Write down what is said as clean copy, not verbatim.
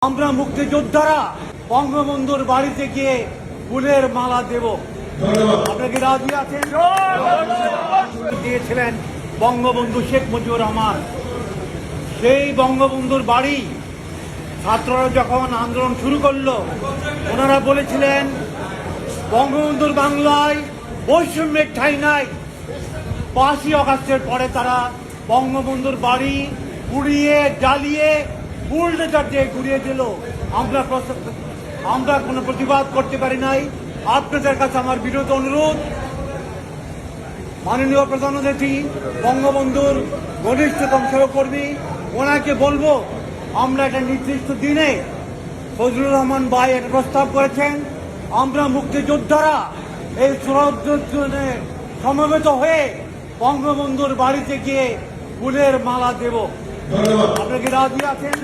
আমরা মুক্তিযোদ্ধারা বঙ্গবন্ধুর বাড়িতে গিয়ে ফুলের মালা দেব। আপনাকে রাজি আছেন? দিয়েছিলেন বঙ্গবন্ধু শেখ মুজিবুর রহমান। সেই বঙ্গবন্ধুর বাড়ি ছাত্ররা যখন আন্দোলন শুরু করলো, ওনারা বলেছিলেন বঙ্গবন্ধুর বাংলায় বৈষম্যের ঠাঁই নাই। ৫ই আগস্টের পরে তারা বঙ্গবন্ধুর বাড়ি পুড়িয়ে জ্বালিয়ে বুলডোজার দিয়ে ঘুরিয়ে দিল। আমরা কোনো প্রতিবাদ করতে পারি নাই। আপনাদের কাছে আমার বিরোধ অনুরোধ, মাননীয় প্রধান অতিথি বঙ্গবন্ধুর ঘনিষ্ঠতম সহকর্মী, ওনাকে বলবো আমরা একটা নির্দিষ্ট দিনে ফজলুর রহমান ভাই একটা প্রস্তাব করেছেন, আমরা মুক্তিযোদ্ধারা এই শরৎজনে সমবেত হয়ে বঙ্গবন্ধুর বাড়িতে গিয়ে ফুলের মালা দেব। আপনাকে রাজি আছেন?